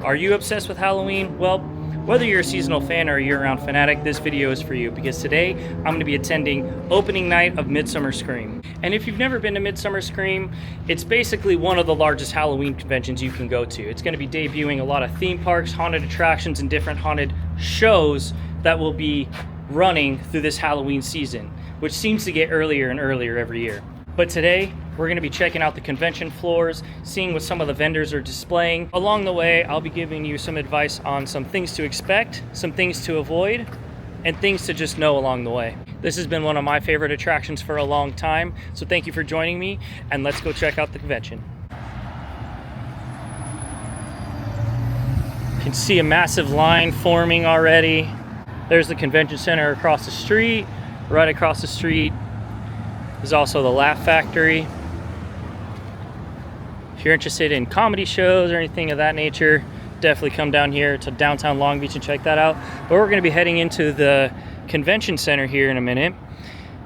Are you obsessed with Halloween? Well, whether you're a seasonal fan or a year-round fanatic, this video is for you because today I'm going to be attending opening night of Midsummer Scream. And if you've never been to Midsummer Scream, it's basically one of the largest Halloween conventions you can go to. It's going to be debuting a lot of theme parks, haunted attractions, and different haunted shows that will be running through this Halloween season, which seems to get earlier and earlier every year. But today, we're going to be checking out the convention floors, seeing what some of the vendors are displaying. Along the way, I'll be giving you some advice on some things to expect, some things to avoid, and things to just know along the way. This has been one of my favorite attractions for a long time, so thank you for joining me, and let's go check out the convention. You can see a massive line forming already. There's the convention center across the street. Right across the street is also the Laugh Factory. If you're interested in comedy shows or anything of that nature, definitely come down here to downtown Long Beach and check that out. But we're going to be heading into the convention center here in a minute.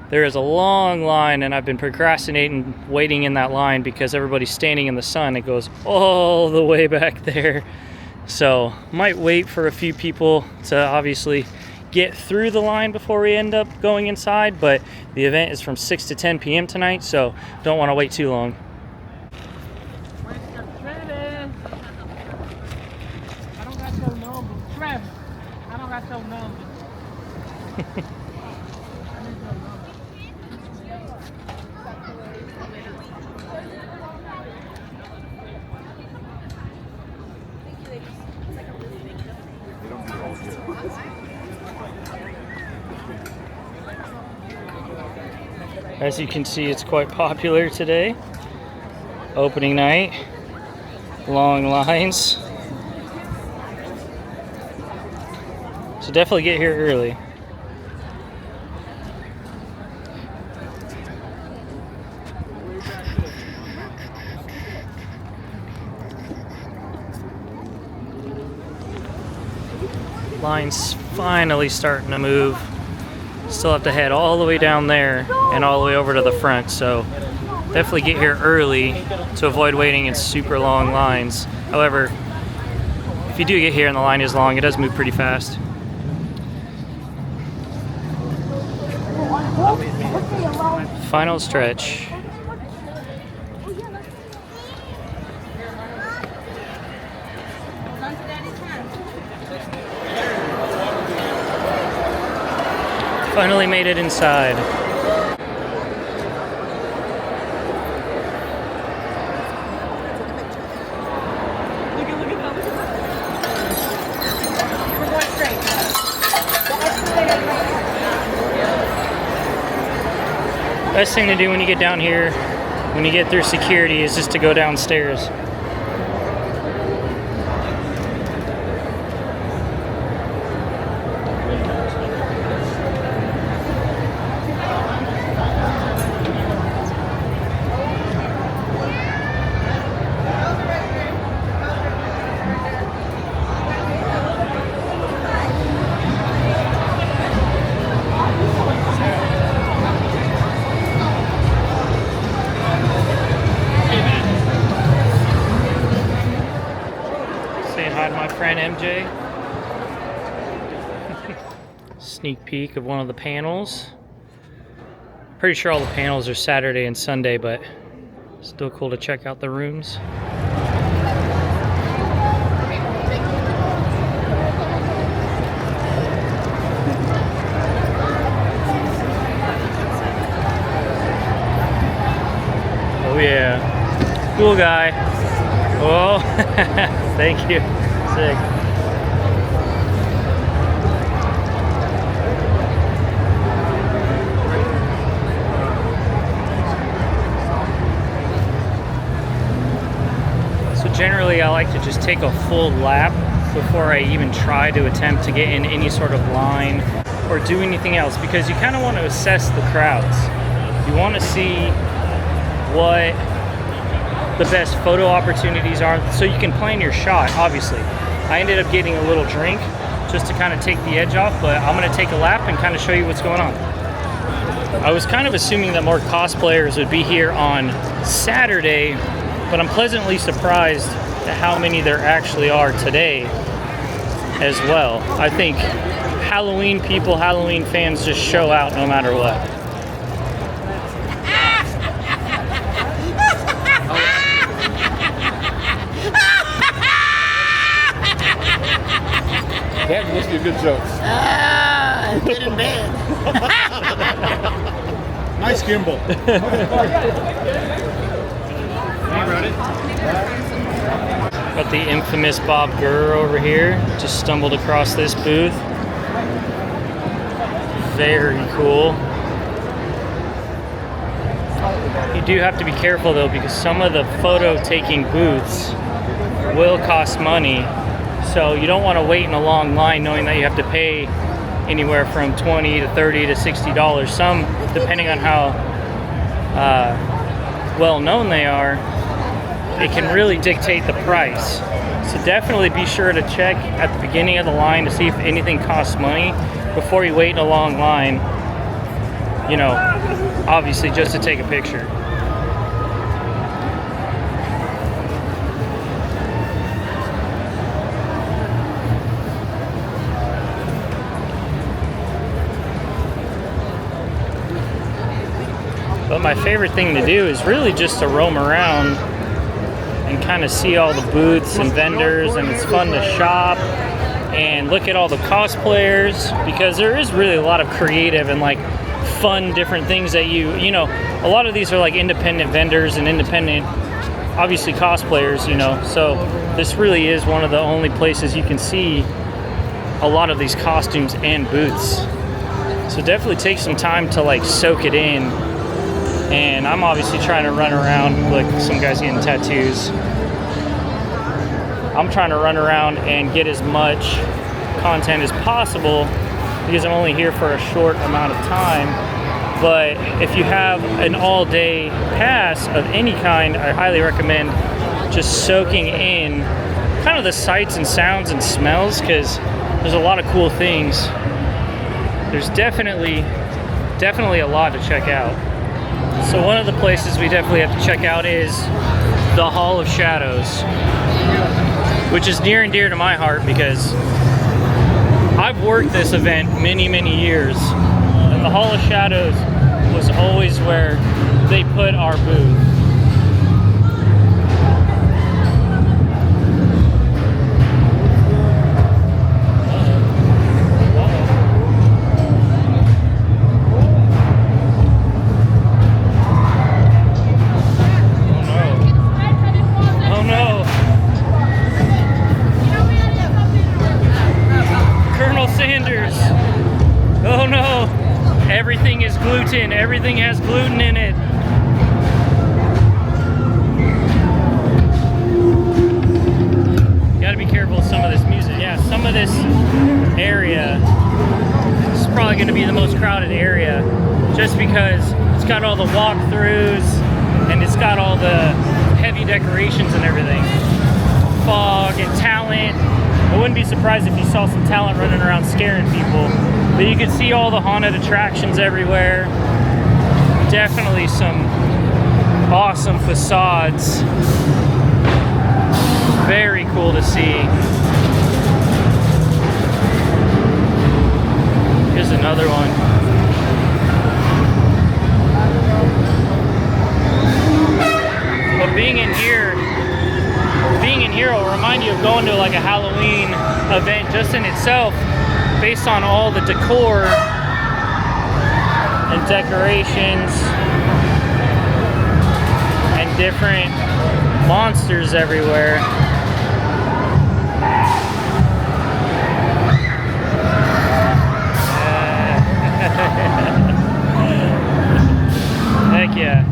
There is a long line, and I've been procrastinating waiting in that line because everybody's standing in the sun. It goes all the way back there. So might wait for a few people to obviously get through the line before we end up going inside, but the event is from 6 to 10 p.m. tonight, so don't want to wait too long. As you can see, it's quite popular today. Opening night, long lines. So definitely get here early. Line's finally starting to move. Still have to head all the way down there and all the way over to the front, so definitely get here early to avoid waiting in super long lines. However, if you do get here and the line is long, it does move pretty fast. Final stretch. Finally made it inside. Best thing to do when you get down here, when you get through security, is just to go downstairs. Hi to my friend MJ. Sneak peek of one of the panels. Pretty sure all the panels are Saturday and Sunday, but still cool to check out the rooms. Oh yeah, cool guy. Oh, thank you. Sick. So generally I like to just take a full lap before I even try to attempt to get in any sort of line or do anything else, because you kind of want to assess the crowds. You want to see what the best photo opportunities are so you can plan your shot. Obviously I ended up getting a little drink just to kind of take the edge off, but I'm going to take a lap and kind of show you what's going on. I was kind of assuming that more cosplayers would be here on Saturday, but I'm pleasantly surprised to how many there actually are today as well. I think Halloween people, Halloween fans just show out no matter what. That must be a good joke. Good and bad. Nice gimbal. Got the infamous Bob Gurr over here. Just stumbled across this booth. Very cool. You do have to be careful though, because some of the photo taking booths will cost money. So you don't want to wait in a long line knowing that you have to pay anywhere from $20 to $30 to $60. Some, depending on how well known they are, it can really dictate the price. So definitely be sure to check at the beginning of the line to see if anything costs money before you wait in a long line, you know, obviously just to take a picture. But my favorite thing to do is really just to roam around and kind of see all the booths and vendors, and it's fun to shop and look at all the cosplayers, because there is really a lot of creative and like fun different things that you know, a lot of these are like independent vendors and independent, obviously, cosplayers, you know, so this really is one of the only places you can see a lot of these costumes and booths. So definitely take some time to like soak it in. And I'm obviously trying to run around, like some guys getting tattoos. I'm trying to run around and get as much content as possible because I'm only here for a short amount of time. But if you have an all-day pass of any kind, I highly recommend just soaking in kind of the sights and sounds and smells, because there's a lot of cool things. There's definitely a lot to check out. So one of the places we definitely have to check out is the Hall of Shadows, which is near and dear to my heart because I've worked this event many, many years, and the Hall of Shadows was always where they put our booth. Oh no, everything is gluten. Everything has gluten in it. Gotta be careful with some of this music. Yeah, some of this area is probably gonna be the most crowded area just because it's got all the walkthroughs and it's got all the heavy decorations and everything. Fog and talent. I wouldn't be surprised if you saw some talent running around scaring people. But you can see all the haunted attractions everywhere. Definitely some awesome facades. Very cool to see. Here's another one. But being in here will remind you of going to like a Halloween event just in itself, based on all the decor and decorations and different monsters everywhere. Heck yeah.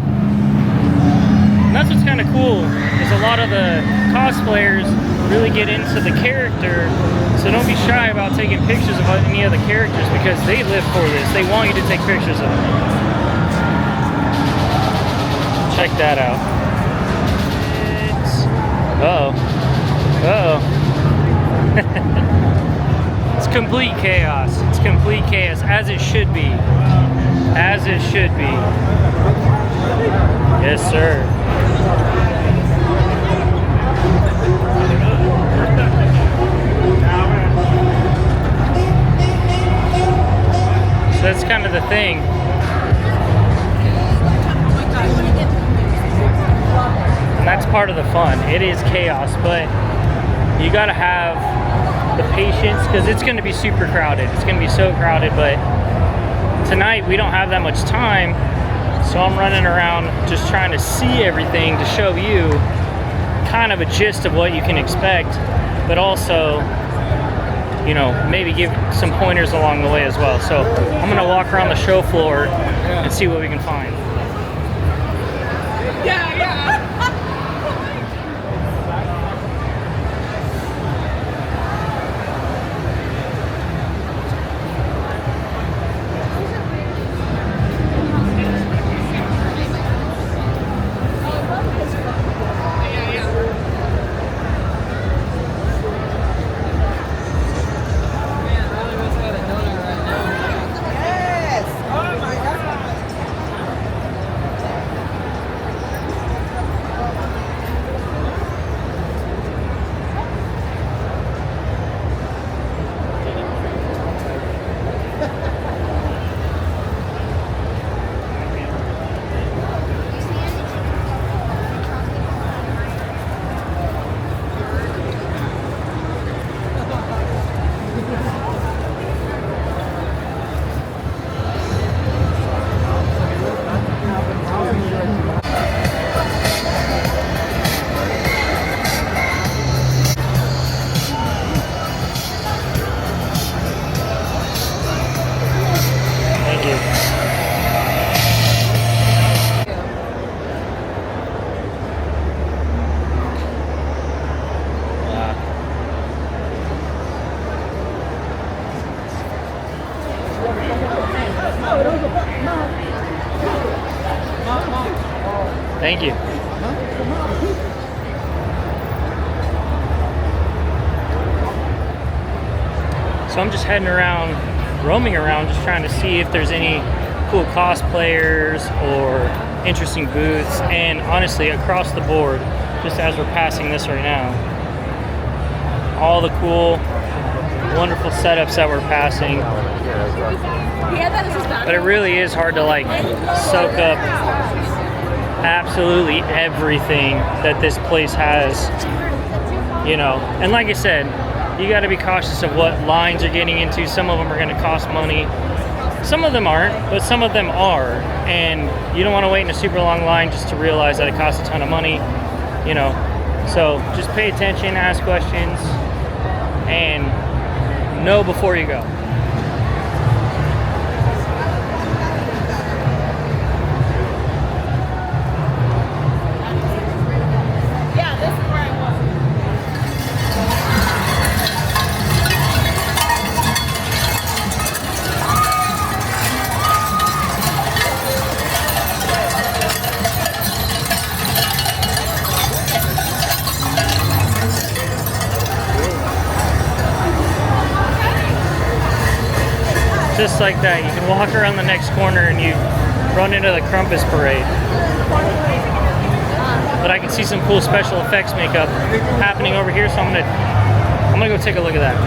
And that's what's kind of cool, is a lot of the cosplayers really get into the character, so don't be shy about taking pictures of any of the characters because they live for this. They want you to take pictures of them. Check that out. It's complete chaos. It's complete chaos, as it should be. As it should be. Yes, sir. thing. And that's part of the fun. It is chaos, but you gotta have the patience because it's gonna be super crowded. It's gonna be so crowded, but tonight we don't have that much time, so I'm running around just trying to see everything to show you kind of a gist of what you can expect, but also, you know, maybe give some pointers along the way as well. So I'm gonna walk around the show floor and see what we can find. Thank you. So I'm just heading around, roaming around, just trying to see if there's any cool cosplayers or interesting booths. And honestly, across the board, just as we're passing this right now, all the cool, wonderful setups that we're passing. But it really is hard to like soak up absolutely everything that this place has, you know. And like I said, you got to be cautious of what lines you're getting into. Some of them are going to cost money, some of them aren't, but some of them are, and you don't want to wait in a super long line just to realize that it costs a ton of money, you know. So just pay attention, ask questions, and know before you go. Just like that, you can walk around the next corner and you run into the Krampus parade. But I can see some cool special effects makeup happening over here, so I'm gonna go take a look at that.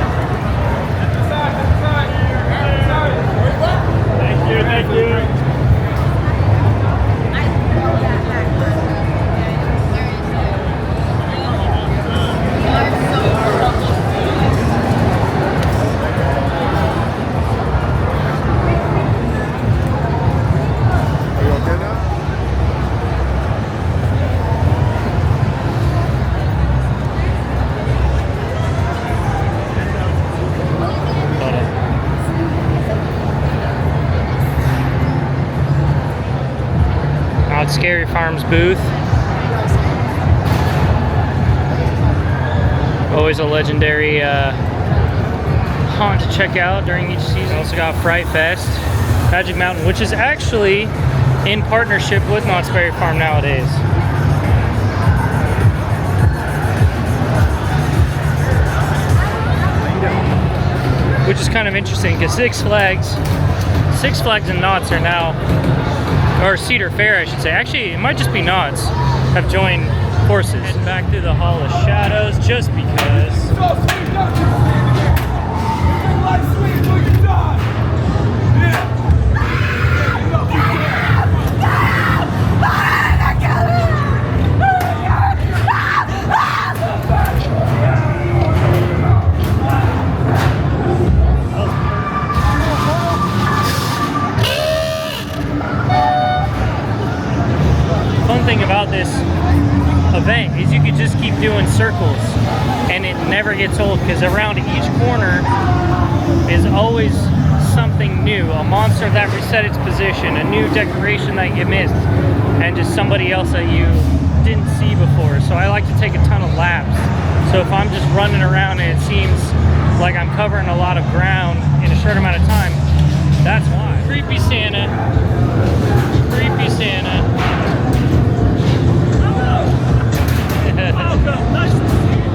Thank you, thank you. Scary Farms booth. Always a legendary haunt to check out during each season. Also got Fright Fest, Magic Mountain, which is actually in partnership with Knott's Berry Farm nowadays. Which is kind of interesting because Six Flags and Knott's are now, or Cedar Fair I should say, actually it might just be Knott's, have joined forces. Heading back through the Hall of Shadows just because. keep doing circles, and it never gets old because around each corner is always something new, a monster that reset its position, a new decoration that you missed, and just somebody else that you didn't see before. So I like to take a ton of laps. So if I'm just running around and it seems like I'm covering a lot of ground in a short amount of time, that's why. Creepy Santa. Creepy Santa. Welcome. Nice to see you.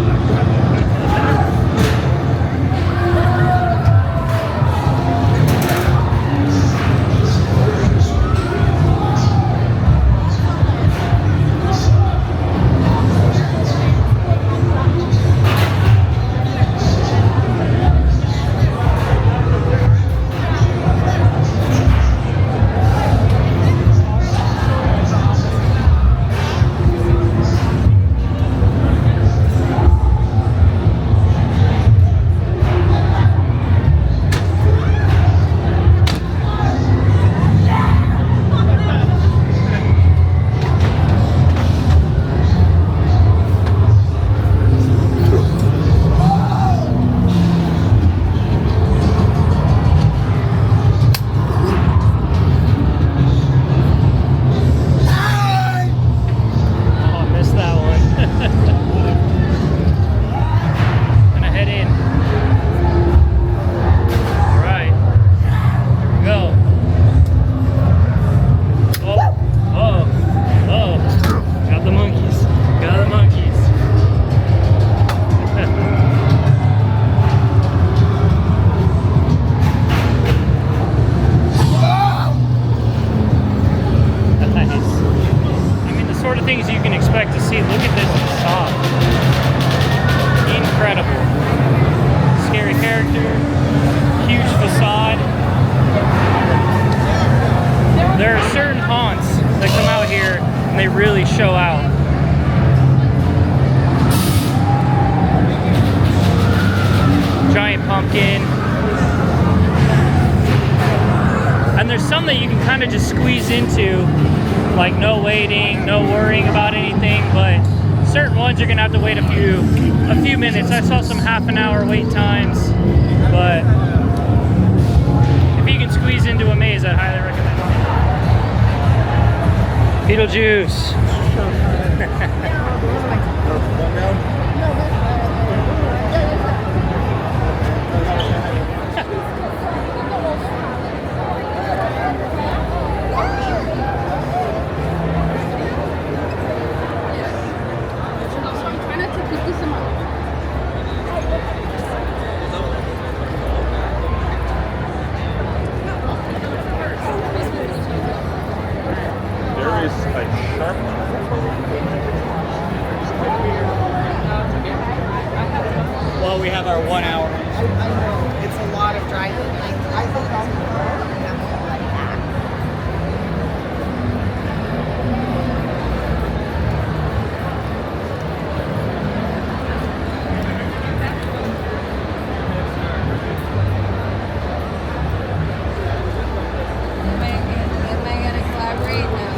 Things you can expect to see. Look at this facade. Incredible. Scary character. Huge facade. There are certain haunts that come out here and they really show out. Giant pumpkin. And there's some that you can kind of just squeeze into, like no waiting, no worrying about anything, but certain ones you're gonna have to wait a few minutes. I saw some half an hour wait times, but if you can squeeze into a maze, I'd highly recommend it. Beetlejuice. Well, we have our 1 hour. It's a lot of driving. I think Am I gonna collaborate now?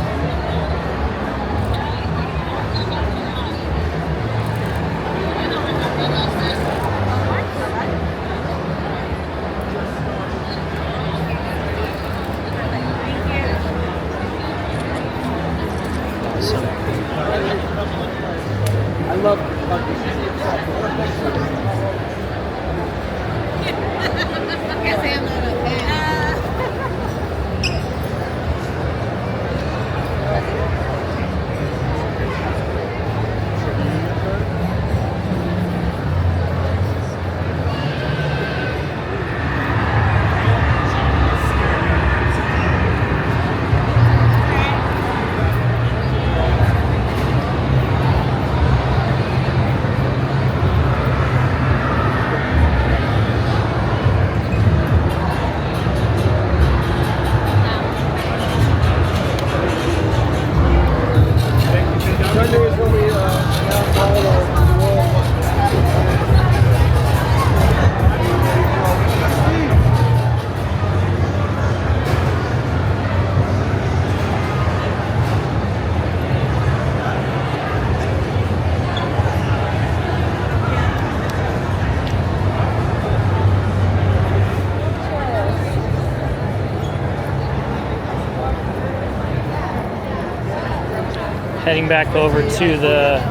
Heading back over to the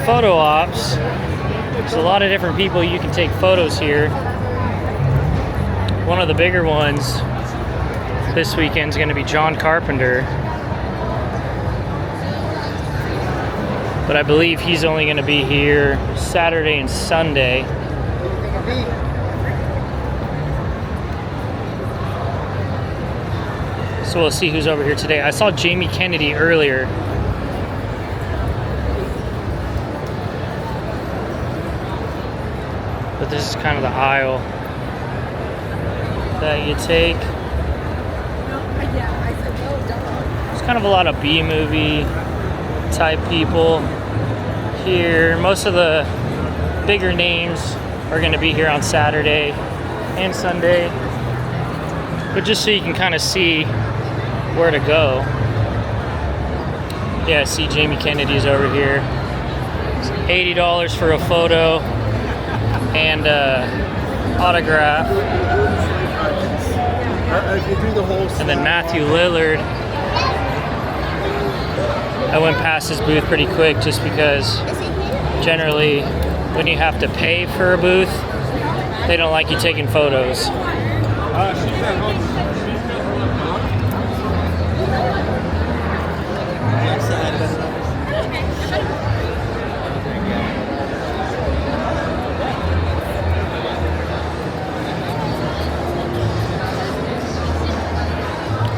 photo ops. There's a lot of different people you can take photos here. One of the bigger ones this weekend is going to be John Carpenter. But I believe he's only going to be here Saturday and Sunday. So we'll see who's over here today. I saw Jamie Kennedy earlier. But this is kind of the aisle that you take. There's kind of a lot of B-movie type people here. Most of the bigger names are going to be here on Saturday and Sunday. But just so you can kind of see where to go. Yeah, see Jamie Kennedy's over here. It's $80 for a photo and autograph. And then Matthew Lillard. I went past his booth pretty quick just because generally when you have to pay for a booth, they don't like you taking photos.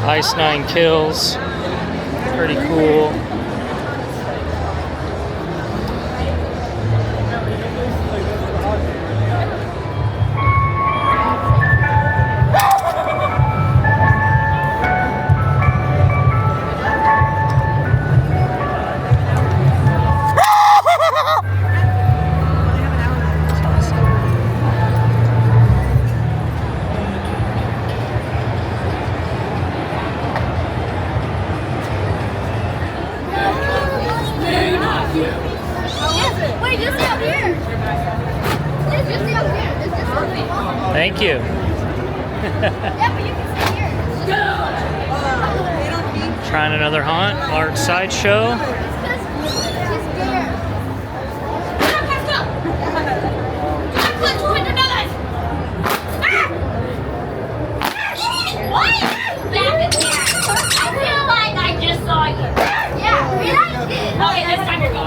Ice 9 Kills, pretty cool. Wait, just out here. Just out here. Just out here. Thank you. Yeah, but you can sit here. Trying another haunt, art sideshow. She's there. What? Back in there. I feel like I just saw you. Yeah, really? Okay, this time you're going.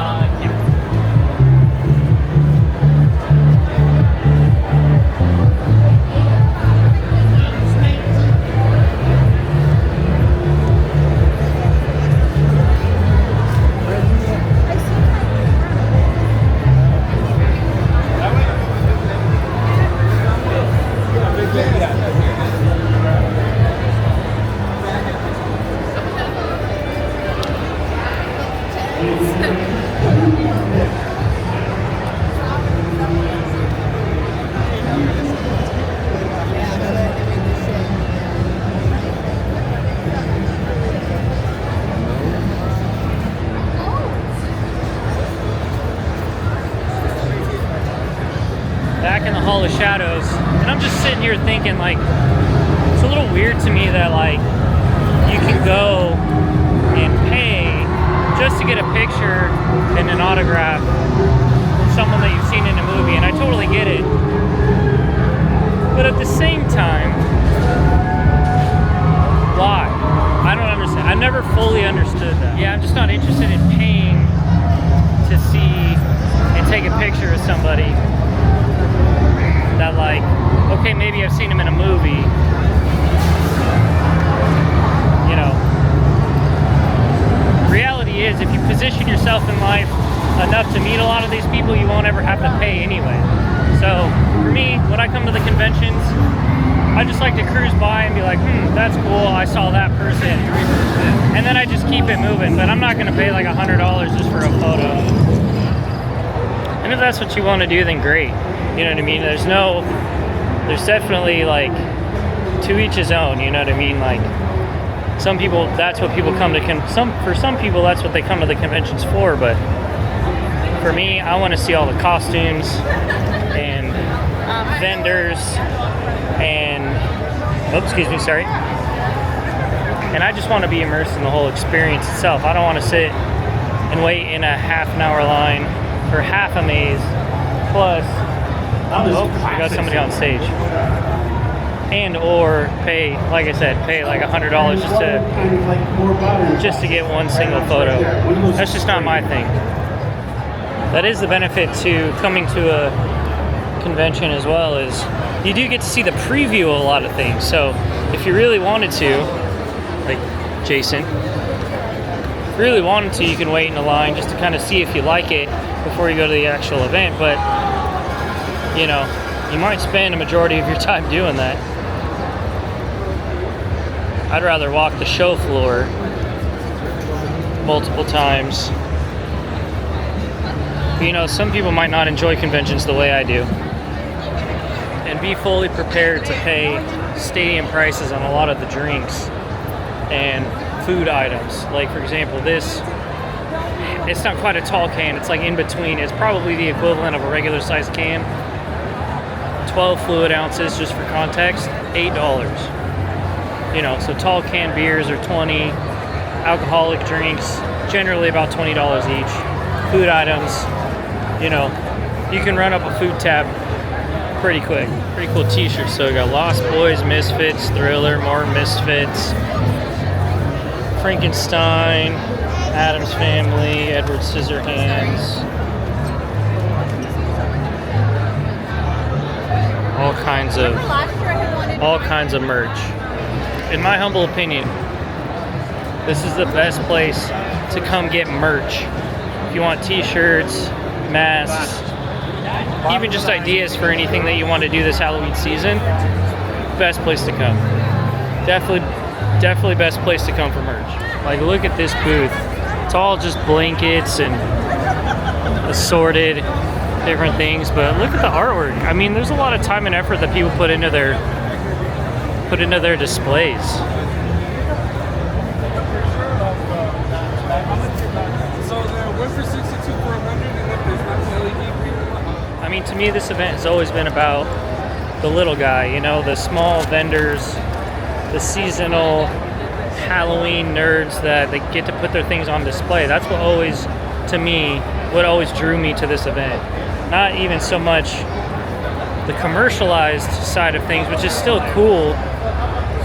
Back in the Hall of Shadows, and I'm just sitting here thinking, like, it's a little weird to me that, like, you can go and pay just to get a picture and an autograph from someone that you've seen in a movie, and I totally get it. But at the same time, why? I don't understand. I never fully understood that. Yeah, I'm just not interested in paying to see and take a picture of somebody that, like, okay, maybe I've seen him in a movie, you know. Reality is, if you position yourself in life enough to meet a lot of these people, you won't ever have to pay anyway. So for me, when I come to the conventions, I just like to cruise by and be like, that's cool, I saw that person, and then I just keep it moving. But I'm not going to pay like $100 just for a photo. And if that's what you want to do, then great. You know what I mean? There's definitely, like, to each his own, you know what I mean? Like, some people, that's what people come to, for some people, that's what they come to the conventions for, but for me, I want to see all the costumes and vendors and, excuse me, sorry. And I just want to be immersed in the whole experience itself. I don't want to sit and wait in a half an hour line for half a maze. Plus, oh, we got somebody on stage. And or pay, like I said, pay like $100 just to get one single photo. That's just not my thing. That is the benefit to coming to a convention as well, is you do get to see the preview of a lot of things. So if you really wanted to, like Jason, if you really wanted to, you can wait in a line just to kind of see if you like it before you go to the actual event. But you know, you might spend a majority of your time doing that. I'd rather walk the show floor multiple times. You know, some people might not enjoy conventions the way I do, and be fully prepared to pay stadium prices on a lot of the drinks and food items. Like for example, this, it's not quite a tall can, it's like in between. It's probably the equivalent of a regular sized can. 12 fluid ounces, just for context, $8. You know, so tall can beers are 20, alcoholic drinks generally about $20 each. Food items, you know, you can run up a food tab pretty quick. Pretty cool t-shirts. So we got Lost Boys, Misfits, Thriller, more Misfits, Frankenstein, Addams Family, Edward Scissorhands. All kinds of merch. In my humble opinion, this is the best place to come get merch. If you want t-shirts, masks, even just ideas for anything that you want to do this Halloween season, best place to come. Definitely best place to come for merch. Like, look at this booth. It's all just blankets and assorted different things, but look at the artwork. I mean, there's a lot of time and effort that people put into their displays. So the one for 62 for 100, and if there's not LED green. I mean, to me, this event has always been about the little guy, you know, the small vendors, the seasonal Halloween nerds that they get to put their things on display. That's what always, to me, what always drew me to this event. Not even so much the commercialized side of things, which is still cool,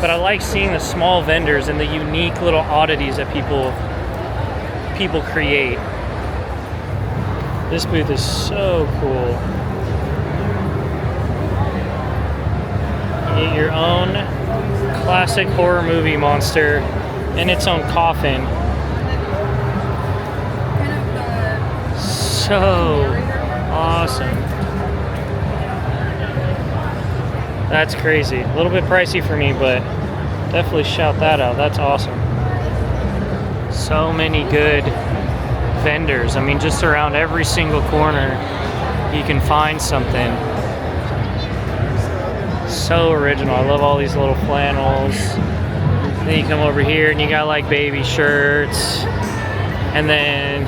but I like seeing the small vendors and the unique little oddities that people create. This booth is so cool. You get your own classic horror movie monster in its own coffin. So awesome. That's crazy. A little bit pricey for me, but definitely shout that out. That's awesome. So many good vendors. I mean, just around every single corner, you can find something. So original. I love all these little flannels. Then you come over here and you got like baby shirts. And then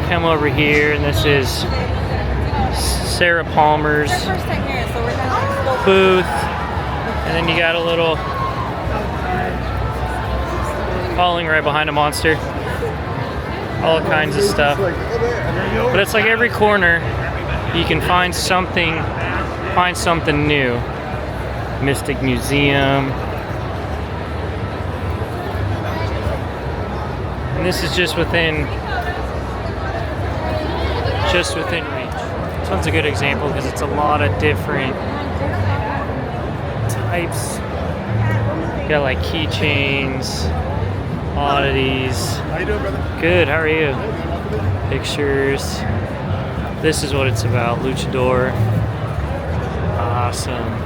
come over here and this is Sarah Palmer's booth. And then you got a little falling right behind a monster. All kinds of stuff. But it's like every corner you can find something new. Mystic Museum. And this is just within reach. This one's a good example because it's a lot of different types. You got like keychains, oddities. How you doing, brother? Good, how are you? Pictures. This is what it's about, luchador. Awesome.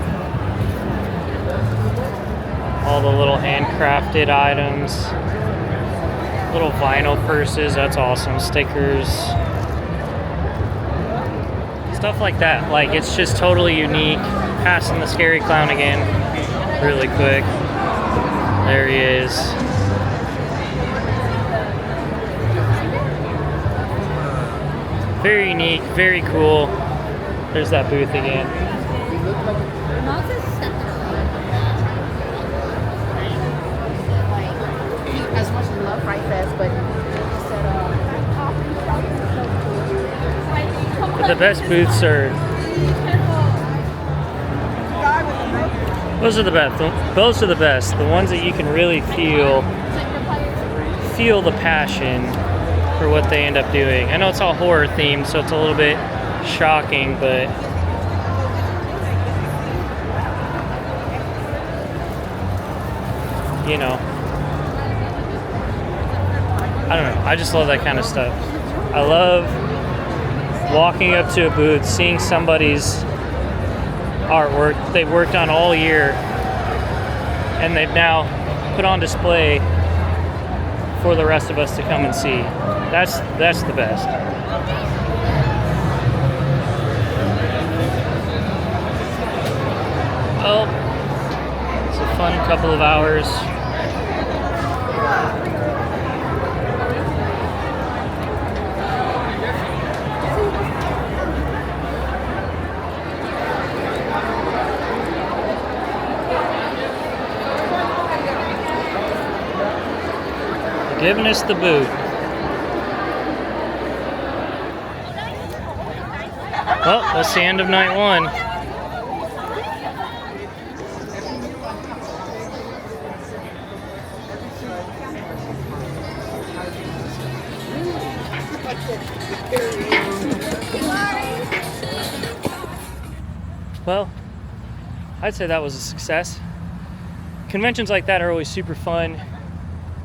All the little handcrafted items. Little vinyl purses, that's awesome. Stickers. Stuff like that. Like, it's just totally unique. Passing the scary clown again. Really quick. There he is. Very unique, very cool. There's that booth again. As much as love Fright Fest, but But the best booths are, those are the best. Those are the best. The ones that you can really feel the passion for what they end up doing. I know it's all horror themed, so it's a little bit shocking, but you know, I don't know. I just love that kind of stuff. I love walking up to a booth, seeing somebody's artwork they've worked on all year, and they've now put on display for the rest of us to come and see. That's the best. Well, it's a fun couple of hours. Giving us the boot. Well, that's the end of night one. Well, I'd say that was a success. Conventions like that are always super fun.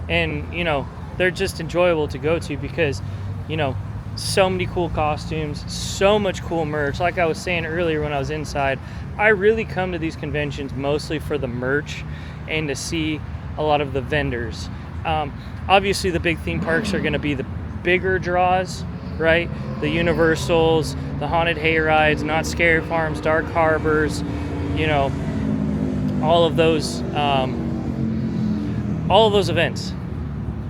And, you know, they're just enjoyable to go to because, you know, so many cool costumes, so much cool merch. Like I was saying earlier when I was inside, I really come to these conventions mostly for the merch and to see a lot of the vendors. Obviously, the big theme parks are going to be the bigger draws, right? The Universals, the Haunted Hayrides, Not Scary Farms, Dark Harbors, you know, all of those events.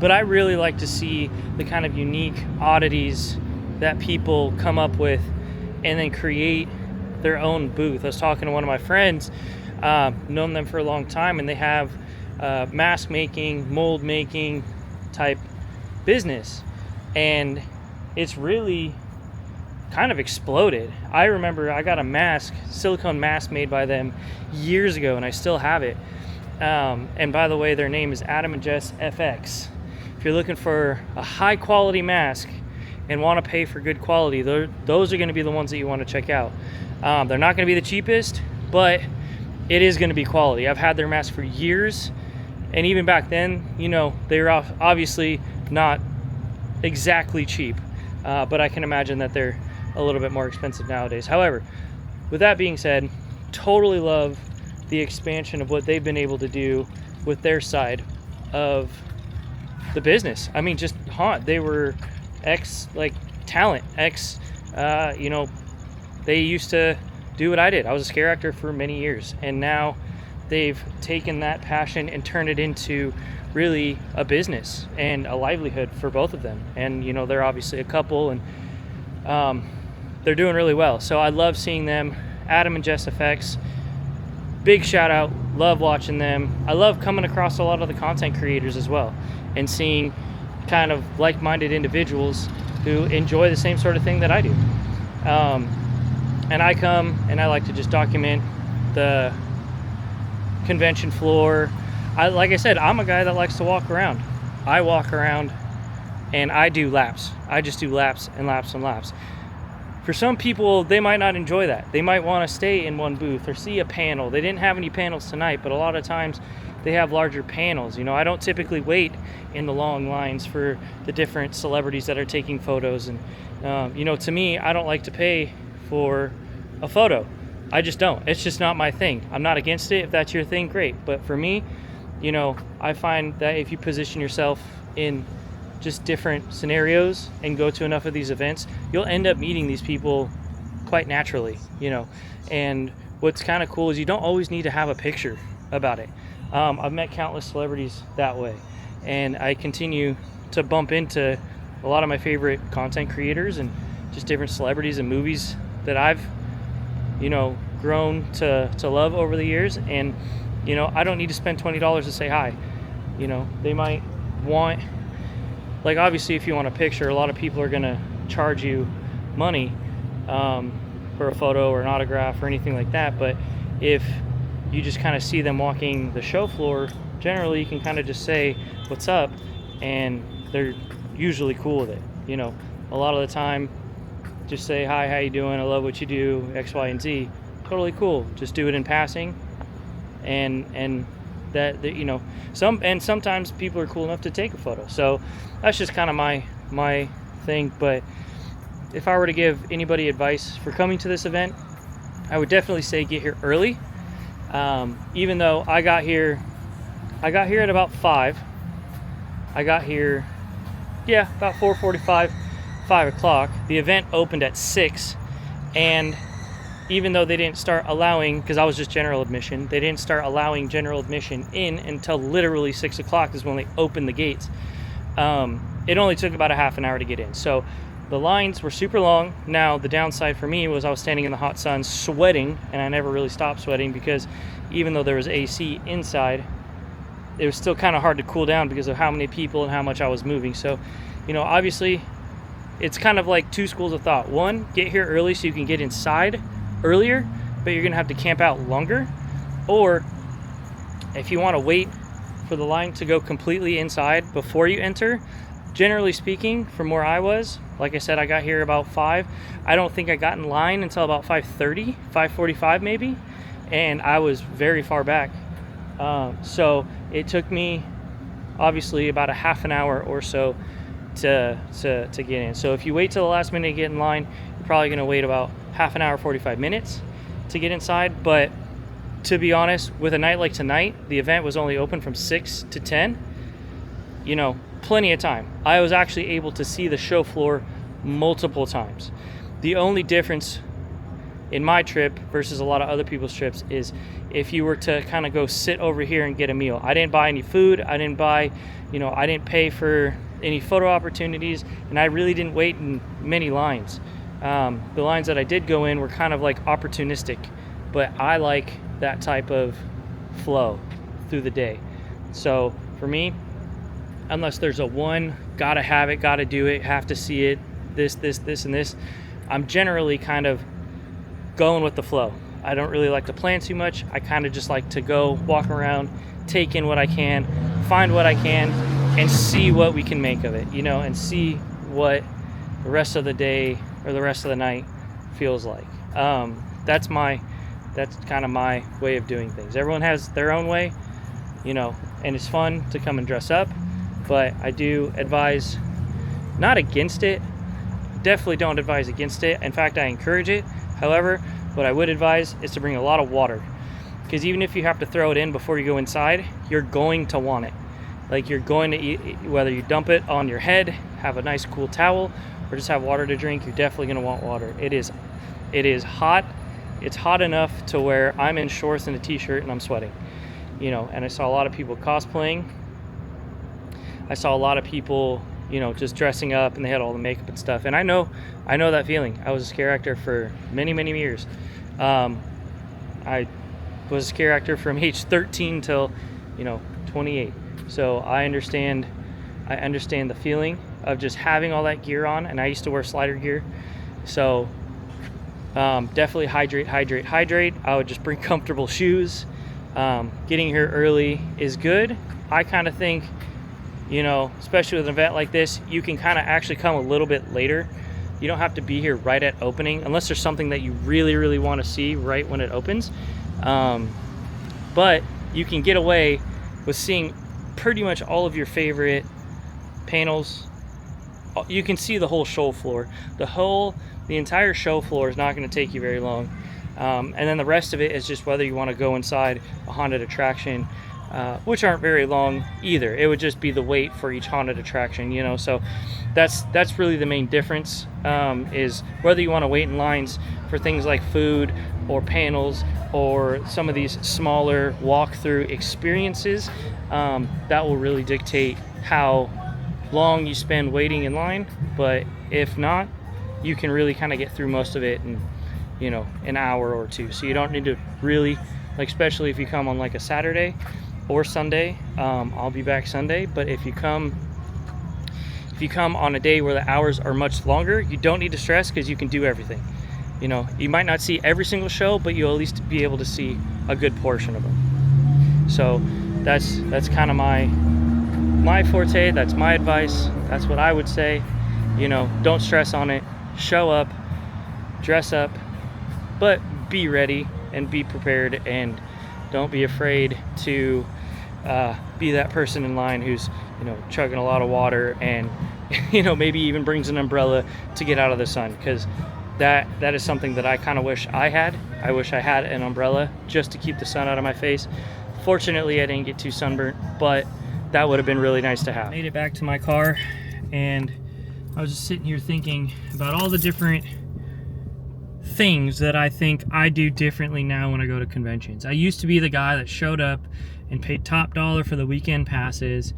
But I really like to see the kind of unique oddities that people come up with and then create their own booth. I was talking to one of my friends, known them for a long time, and they have mask making, mold making type business. And it's really kind of exploded. I remember I got a mask, silicone mask made by them years ago, and I still have it. And by the way, their name is Adam and Jess FX. If you're looking for a high quality mask and want to pay for good quality, those are going to be the ones that you want to check out. They're not going to be the cheapest, but it is going to be quality. I've had their mask for years, and even back then, you know, they were obviously not exactly cheap, but I can imagine that they're a little bit more expensive nowadays. However, with that being said, totally love the expansion of what they've been able to do with their side of the business. I mean, just Haunt, they were talent, you know, they used to do what I did. I was a scare actor for many years, and now they've taken that passion and turned it into really a business and a livelihood for both of them. And, you know, they're obviously a couple, and they're doing really well. So I love seeing them. Adam and Jess FX, big shout out. Love watching them. I love coming across a lot of the content creators as well and seeing kind of like-minded individuals who enjoy the same sort of thing that I do. And I come and I like to just document the convention floor. Like I said, I'm a guy that likes to walk around. I walk around and I do laps. I just do laps and laps and laps. For some people, they might not enjoy that. They might want to stay in one booth or see a panel. They didn't have any panels tonight, but a lot of times they have larger panels. You know, I don't typically wait in the long lines for the different celebrities that are taking photos. And, you know, to me, I don't like to pay for a photo. I just don't. It's just not my thing. I'm not against it. If that's your thing, great. But for me, you know, I find that if you position yourself in just different scenarios and go to enough of these events, you'll end up meeting these people quite naturally, you know. And what's kind of cool is you don't always need to have a picture about it. I've met countless celebrities that way, and I continue to bump into a lot of my favorite content creators and just different celebrities and movies that I've, you know, grown to love over the years. And, you know, I don't need to spend $20 to say hi. You know, they might want, like, obviously if you want a picture, a lot of people are going to charge you money. for a photo or an autograph or anything like that. But if you just kind of see them walking the show floor, generally you can kind of just say what's up, and they're usually cool with it. You know, a lot of the time, just say hi, how you doing, I love what you do, X, Y, and Z. Totally cool. Just do it in passing, and that you know, sometimes people are cool enough to take a photo. So that's just kind of my thing. But if I were to give anybody advice for coming to this event, I would definitely say get here early. Even though I got here at about 5. I got here, yeah, about 4:45, 5 o'clock. The event opened at 6, and even though they didn't start allowing, because I was just general admission, they didn't start allowing general admission in until literally 6 o'clock is when they opened the gates. It only took about a half an hour to get in. So the lines were super long. Now, the downside for me was I was standing in the hot sun sweating, and I never really stopped sweating because even though there was AC inside, it was still kind of hard to cool down because of how many people and how much I was moving. So, you know, obviously, it's kind of like two schools of thought. One, get here early so you can get inside earlier, but you're going to have to camp out longer. Or if you want to wait for the line to go completely inside before you enter, generally speaking, from where I was, like I said, I got here about 5. I don't think I got in line until about 5:30, 5:45 maybe, and I was very far back. So it took me obviously about a half an hour or so to get in. So if you wait till the last minute to get in line, you're probably going to wait about half an hour, 45 minutes to get inside. But to be honest, with a night like tonight, the event was only open from 6 to 10. You know, plenty of time. I was actually able to see the show floor multiple times. The only difference in my trip versus a lot of other people's trips is if you were to kind of go sit over here and get a meal. I didn't buy any food. I didn't buy, you know, I didn't pay for any photo opportunities, and I really didn't wait in many lines. The lines that I did go in were kind of like opportunistic, but I like that type of flow through the day. So for me, unless there's a one, gotta have it, gotta do it, have to see it, this, and this, I'm generally kind of going with the flow. I don't really like to plan too much. I kind of just like to go walk around, take in what I can, find what I can, and see what we can make of it, you know, and see what the rest of the day or the rest of the night feels like. That's kind of my way of doing things. Everyone has their own way, you know, and it's fun to come and dress up, but I do advise not against it. Definitely don't advise against it. In fact, I encourage it. However, what I would advise is to bring a lot of water, because even if you have to throw it in before you go inside, you're going to want it. Like, you're going to eat, whether you dump it on your head, have a nice cool towel, or just have water to drink, you're definitely going to want water. It is hot. It's hot enough to where I'm in shorts and a t-shirt and I'm sweating, you know. And I saw a lot of people cosplaying. I saw a lot of people, you know, just dressing up, and they had all the makeup and stuff. And I know that feeling. I was a scare actor for many years. I was a scare actor from age 13 till, you know, 28. So I understand the feeling of just having all that gear on. And I used to wear slider gear. So definitely hydrate. I would just bring comfortable shoes. Getting here early is good. I kind of think, you know, especially with an event like this, you can kind of actually come a little bit later. You don't have to be here right at opening unless there's something that you really want to see right when it opens. But you can get away with seeing pretty much all of your favorite panels. You can see the whole show floor. The entire show floor is not going to take you very long. And then the rest of it is just whether you want to go inside a haunted attraction, which aren't very long either. It would just be the wait for each haunted attraction, you know. So that's really the main difference, is whether you want to wait in lines for things like food or panels or some of these smaller walkthrough experiences. That will really dictate how long you spend waiting in line. But if not, you can really kind of get through most of it in, you know, an hour or two. So you don't need to really, like, especially if you come on like a Saturday or Sunday. I'll be back Sunday, but if you come on a day where the hours are much longer, you don't need to stress, because you can do everything. You know, you might not see every single show, but you'll at least be able to see a good portion of them. So that's kind of my forte. That's my advice. That's what I would say. You know, don't stress on it. Show up, dress up, but be ready and be prepared, and don't be afraid to be that person in line who's, you know, chugging a lot of water and, you know, maybe even brings an umbrella to get out of the sun, because that is something that I kind of wish I had. I wish I had an umbrella just to keep the sun out of my face. Fortunately, I didn't get too sunburnt, but that would have been really nice to have. Made it back to my car, and I was just sitting here thinking about all the different things that I think I do differently now when I go to conventions. I used to be the guy that showed up and paid top dollar for the weekend passes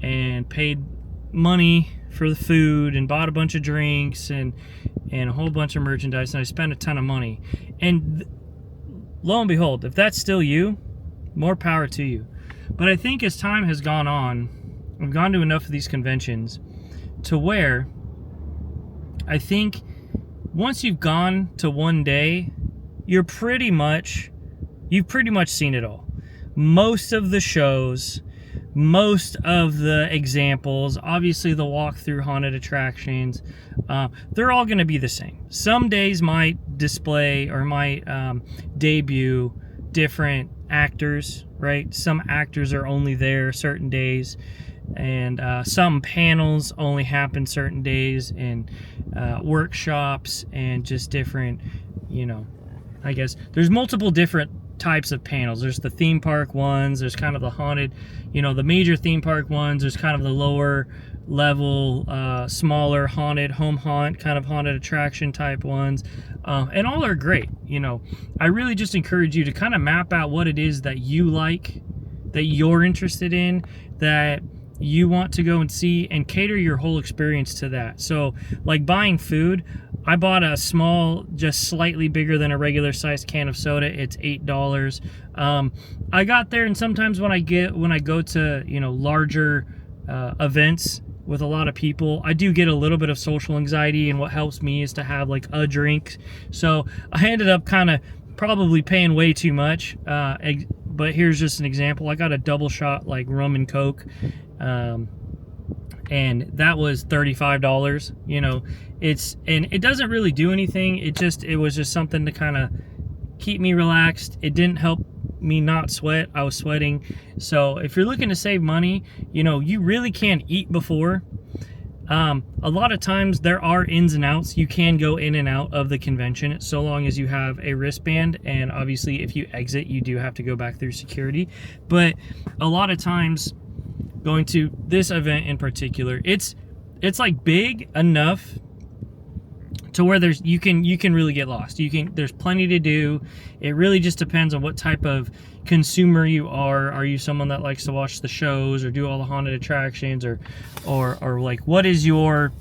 and paid money for the food and bought a bunch of drinks and a whole bunch of merchandise, and I spent a ton of money. And lo and behold, if that's still you, more power to you. But I think as time has gone on, I've gone to enough of these conventions to where I think once you've gone to one day, you've pretty much seen it all. Most of the shows, most of the examples, obviously the walk-through haunted attractions, they're all going to be the same. Some days might display or might debut different actors, right? Some actors are only there certain days, and some panels only happen certain days, and workshops, and just different, you know, I guess there's multiple different types of panels. There's the theme park ones, there's kind of the haunted, you know, the major theme park ones, there's kind of the lower level, smaller haunted, home haunt, kind of haunted attraction type ones, and all are great. You know, I really just encourage you to kind of map out what it is that you like, that you're interested in, that you want to go and see, and cater your whole experience to that. So like buying food, I bought a small, just slightly bigger than a regular sized can of soda. It's $8. I got there, and sometimes when I go to, you know, larger events with a lot of people, I do get a little bit of social anxiety, and what helps me is to have like a drink. So I ended up kind of probably paying way too much, but here's just an example. I got a double shot like rum and Coke, and that was $35. You know, and it doesn't really do anything. It was just something to kind of keep me relaxed. It didn't help me not sweat. I was sweating. So if you're looking to save money, you know, you really can't eat before. A lot of times there are ins and outs. You can go in and out of the convention so long as you have a wristband, and obviously if you exit, you do have to go back through security. But a lot of times going to this event in particular, it's like big enough to where you can really get lost. There's plenty to do. It really just depends on what type of consumer you are. Are you someone that likes to watch the shows or do all the haunted attractions, or like what is your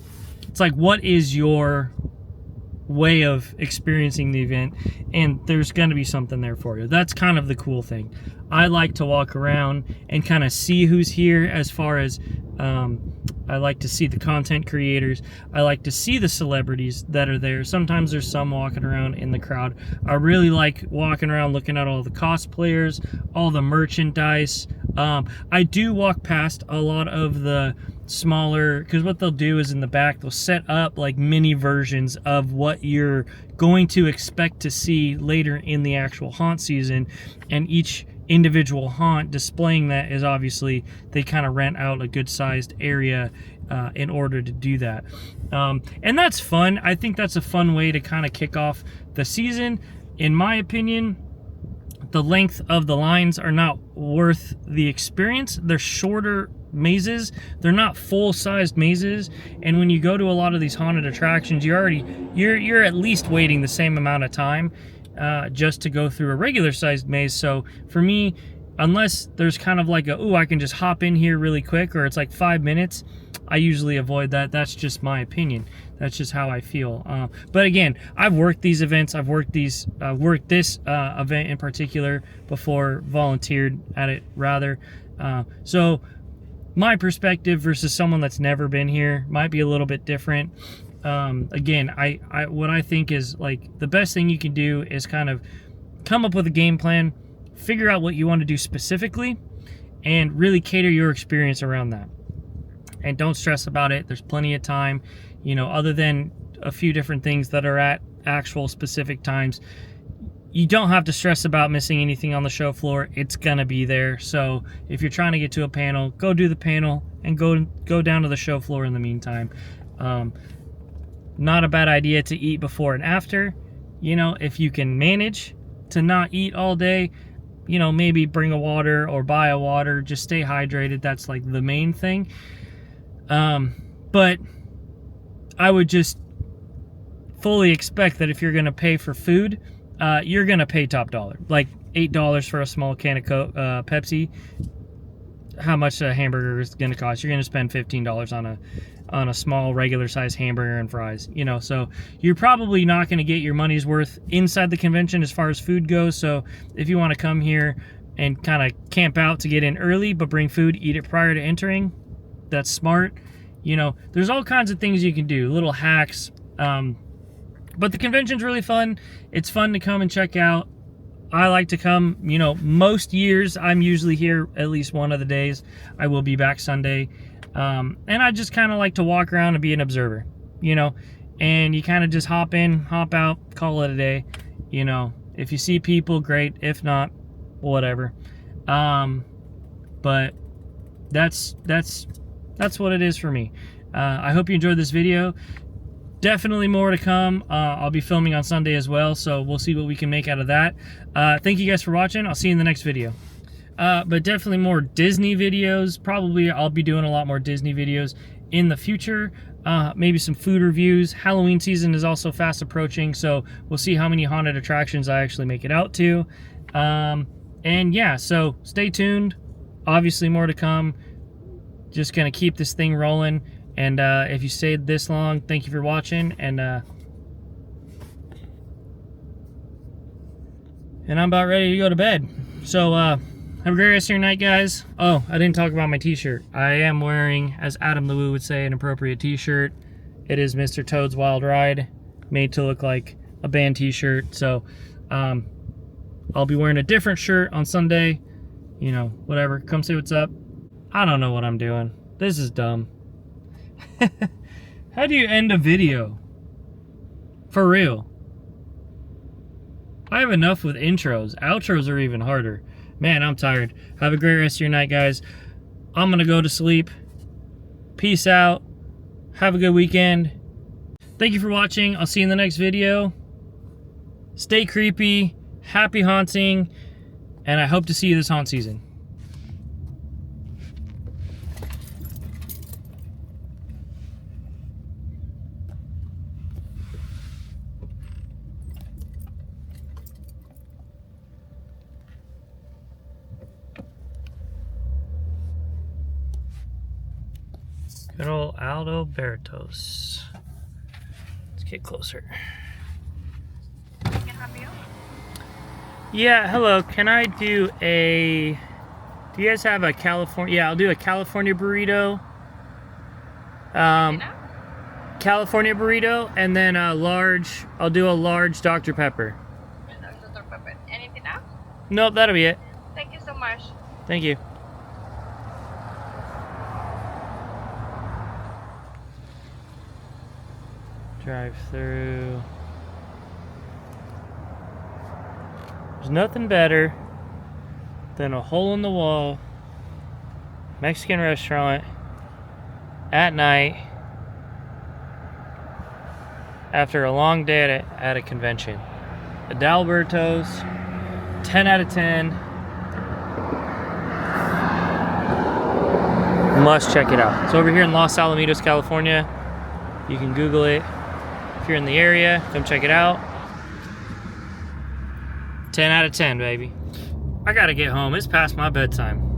way of experiencing the event? And there's going to be something there for you. That's kind of the cool thing. I like to walk around and kind of see who's here, as far as I like to see the content creators. I like to see the celebrities that are there. Sometimes there's some walking around in the crowd. I really like walking around looking at all the cosplayers, all the merchandise. I do walk past a lot of the smaller, because what they'll do is in the back they'll set up like mini versions of what you're going to expect to see later in the actual haunt season, and each individual haunt displaying that is obviously, they kind of rent out a good sized area in order to do that, and that's fun. I think that's a fun way to kind of kick off the season. In my opinion, the length of the lines are not worth the experience. They're shorter mazes, they're not full-sized mazes, and when you go to a lot of these haunted attractions, you're at least waiting the same amount of time just to go through a regular sized maze. So for me, unless there's kind of like I can just hop in here really quick, or it's like 5 minutes, I usually avoid that. That's just my opinion. That's just how I feel. But again, I've worked these events. I've worked this event in particular before, volunteered at it rather. So my perspective versus someone that's never been here might be a little bit different. Again, what I think is like the best thing you can do is kind of come up with a game plan, figure out what you want to do specifically, and really cater your experience around that. And don't stress about it. There's plenty of time, you know, other than a few different things that are at actual specific times. You don't have to stress about missing anything on the show floor. It's gonna be there. So if you're trying to get to a panel, go do the panel and go down to the show floor in the meantime. Not a bad idea to eat before and after. You know, if you can manage to not eat all day, you know, maybe bring a water or buy a water. Just stay hydrated. That's like the main thing. But I would just fully expect that if you're gonna pay for food, you're gonna pay top dollar, like $8 for a small can of Coke, Pepsi. How much a hamburger is gonna cost? You're gonna spend $15 on a small regular size hamburger and fries, you know. So you're probably not gonna get your money's worth inside the convention as far as food goes. So if you want to come here and kind of camp out to get in early but bring food, eat it prior to entering, that's smart. You know, there's all kinds of things you can do, little hacks. But the convention's really fun. It's fun to come and check out. I like to come, you know, most years I'm usually here at least one of the days. I will be back Sunday. And I just kind of like to walk around and be an observer, you know, and you kind of just hop in, hop out, call it a day. You know, if you see people, great. If not, whatever. But that's what it is for me. I hope you enjoyed this video. Definitely more to come. I'll be filming on Sunday as well, so we'll see what we can make out of that. Thank you guys for watching. I'll see you in the next video. But definitely more Disney videos. Probably I'll be doing a lot more Disney videos in the future. Maybe some food reviews. Halloween season is also fast approaching, so we'll see how many haunted attractions I actually make it out to. And yeah, so stay tuned. Obviously more to come. Just gonna keep this thing rolling. And if you stayed this long, thank you for watching. And I'm about ready to go to bed. So have a great rest of your night, guys. Oh, I didn't talk about my t-shirt. I am wearing, as Adam the Woo would say, an appropriate t-shirt. It is Mr. Toad's Wild Ride, made to look like a band t-shirt. So I'll be wearing a different shirt on Sunday. You know, whatever. Come say what's up. I don't know what I'm doing. This is dumb. How do you end a video? For real. I have enough with intros. Outros are even harder. Man, I'm tired. Have a great rest of your night, guys. I'm gonna go to sleep. Peace out. Have a good weekend. Thank you for watching. I'll see you in the next video. Stay creepy. Happy haunting. And I hope to see you this haunt season. Good old Aldo Bertos. Let's get closer. Can I help you? Yeah, hello. Can I do a... Do you guys have a California... Yeah, I'll do a California burrito. California burrito, and then a large... I'll do a large Dr. Pepper. Dr. Pepper. Anything else? Nope, that'll be it. Thank you so much. Thank you. Drive through. There's nothing better than a hole in the wall Mexican restaurant at night after a long day at a convention. Adalberto's, 10 out of 10. Must check it out. It's over here in Los Alamitos, California. You can Google it. If you're in the area, come check it out. 10 out of 10, baby. I gotta get home. It's past my bedtime.